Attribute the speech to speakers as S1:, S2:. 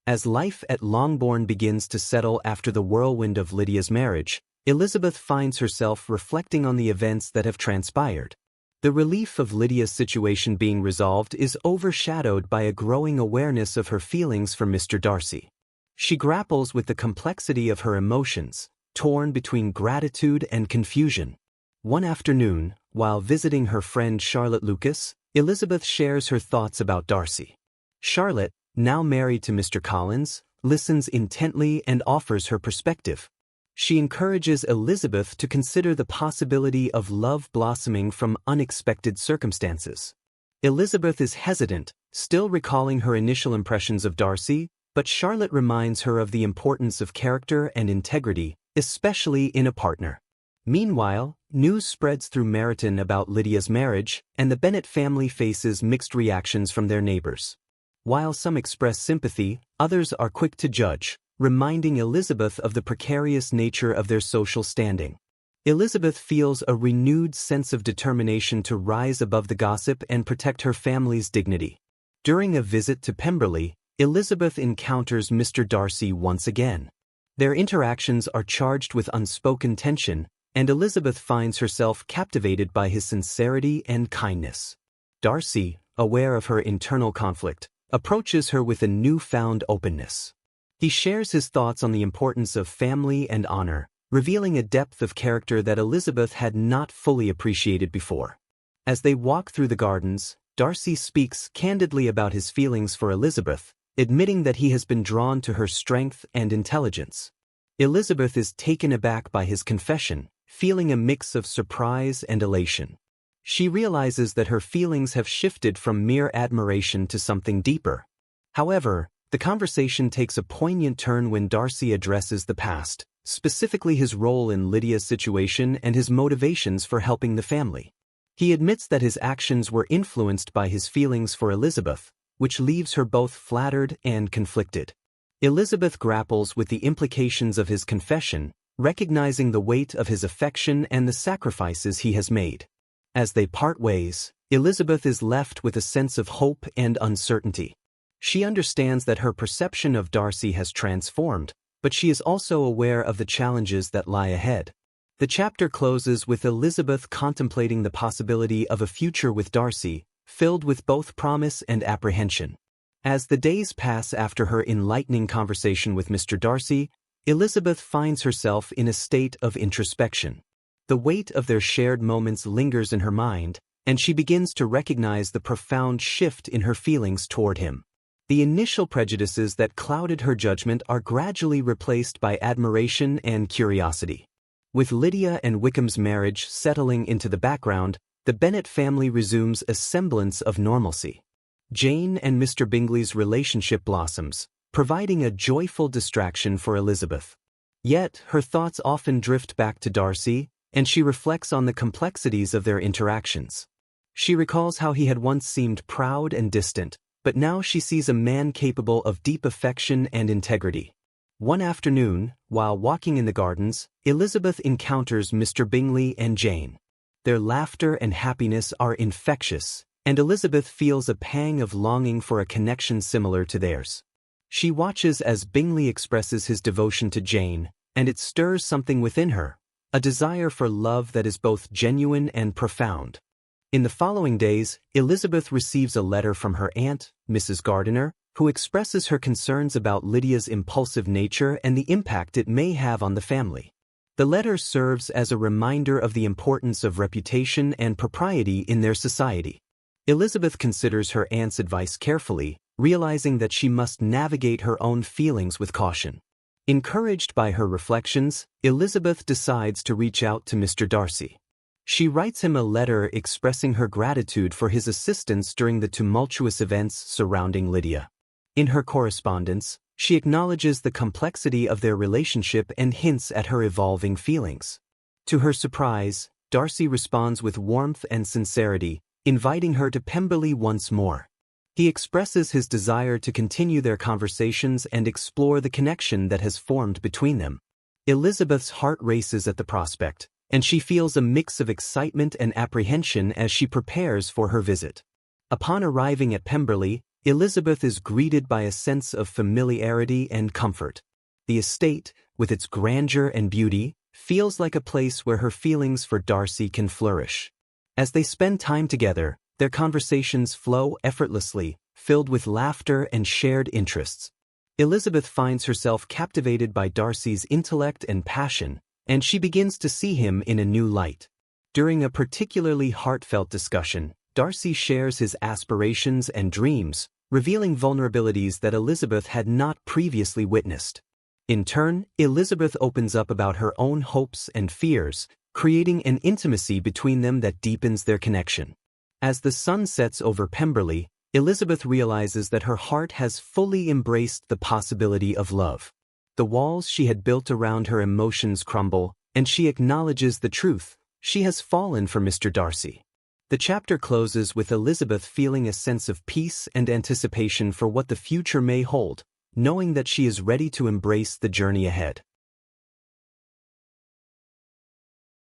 S1: As life at Longbourn begins to settle after the whirlwind of Lydia's marriage, Elizabeth finds herself reflecting on the events that have transpired. The relief of Lydia's situation being resolved is overshadowed by a growing awareness of her feelings for Mr. Darcy. She grapples with the complexity of her emotions, torn between gratitude and confusion. One afternoon, while visiting her friend Charlotte Lucas, Elizabeth shares her thoughts about Darcy. Charlotte, now married to Mr. Collins, listens intently and offers her perspective. She encourages Elizabeth to consider the possibility of love blossoming from unexpected circumstances. Elizabeth is hesitant, still recalling her initial impressions of Darcy, but Charlotte reminds her of the importance of character and integrity, especially in a partner. Meanwhile, news spreads through Meryton about Lydia's marriage, and the Bennet family faces mixed reactions from their neighbors. While some express sympathy, others are quick to judge, reminding Elizabeth of the precarious nature of their social standing. Elizabeth feels a renewed sense of determination to rise above the gossip and protect her family's dignity. During a visit to Pemberley, Elizabeth encounters Mr. Darcy once again. Their interactions are charged with unspoken tension, and Elizabeth finds herself captivated by his sincerity and kindness. Darcy, aware of her internal conflict, approaches her with a newfound openness. He shares his thoughts on the importance of family and honor, revealing a depth of character that Elizabeth had not fully appreciated before. As they walk through the gardens, Darcy speaks candidly about his feelings for Elizabeth, admitting that he has been drawn to her strength and intelligence. Elizabeth is taken aback by his confession, feeling a mix of surprise and elation. She realizes that her feelings have shifted from mere admiration to something deeper. However, the conversation takes a poignant turn when Darcy addresses the past, specifically his role in Lydia's situation and his motivations for helping the family. He admits that his actions were influenced by his feelings for Elizabeth, which leaves her both flattered and conflicted. Elizabeth grapples with the implications of his confession, recognizing the weight of his affection and the sacrifices he has made. As they part ways, Elizabeth is left with a sense of hope and uncertainty. She understands that her perception of Darcy has transformed, but she is also aware of the challenges that lie ahead. The chapter closes with Elizabeth contemplating the possibility of a future with Darcy, filled with both promise and apprehension. As the days pass after her enlightening conversation with Mr. Darcy, Elizabeth finds herself in a state of introspection. The weight of their shared moments lingers in her mind, and she begins to recognize the profound shift in her feelings toward him. The initial prejudices that clouded her judgment are gradually replaced by admiration and curiosity. With Lydia and Wickham's marriage settling into the background, the Bennet family resumes a semblance of normalcy. Jane and Mr. Bingley's relationship blossoms, providing a joyful distraction for Elizabeth. Yet, her thoughts often drift back to Darcy, and she reflects on the complexities of their interactions. She recalls how he had once seemed proud and distant, but now she sees a man capable of deep affection and integrity. One afternoon, while walking in the gardens, Elizabeth encounters Mr. Bingley and Jane. Their laughter and happiness are infectious, and Elizabeth feels a pang of longing for a connection similar to theirs. She watches as Bingley expresses his devotion to Jane, and it stirs something within her, a desire for love that is both genuine and profound. In the following days, Elizabeth receives a letter from her aunt, Mrs. Gardiner, who expresses her concerns about Lydia's impulsive nature and the impact it may have on the family. The letter serves as a reminder of the importance of reputation and propriety in their society. Elizabeth considers her aunt's advice carefully, realizing that she must navigate her own feelings with caution. Encouraged by her reflections, Elizabeth decides to reach out to Mr. Darcy. She writes him a letter expressing her gratitude for his assistance during the tumultuous events surrounding Lydia. In her correspondence, she acknowledges the complexity of their relationship and hints at her evolving feelings. To her surprise, Darcy responds with warmth and sincerity, inviting her to Pemberley once more. He expresses his desire to continue their conversations and explore the connection that has formed between them. Elizabeth's heart races at the prospect, and she feels a mix of excitement and apprehension as she prepares for her visit. Upon arriving at Pemberley, Elizabeth is greeted by a sense of familiarity and comfort. The estate, with its grandeur and beauty, feels like a place where her feelings for Darcy can flourish. As they spend time together, their conversations flow effortlessly, filled with laughter and shared interests. Elizabeth finds herself captivated by Darcy's intellect and passion, and she begins to see him in a new light. During a particularly heartfelt discussion, Darcy shares his aspirations and dreams, revealing vulnerabilities that Elizabeth had not previously witnessed. In turn, Elizabeth opens up about her own hopes and fears, creating an intimacy between them that deepens their connection. As the sun sets over Pemberley, Elizabeth realizes that her heart has fully embraced the possibility of love. The walls she had built around her emotions crumble, and she acknowledges the truth: she has fallen for Mr. Darcy. The chapter closes with Elizabeth feeling a sense of peace and anticipation for what the future may hold, knowing that she is ready to embrace the journey ahead.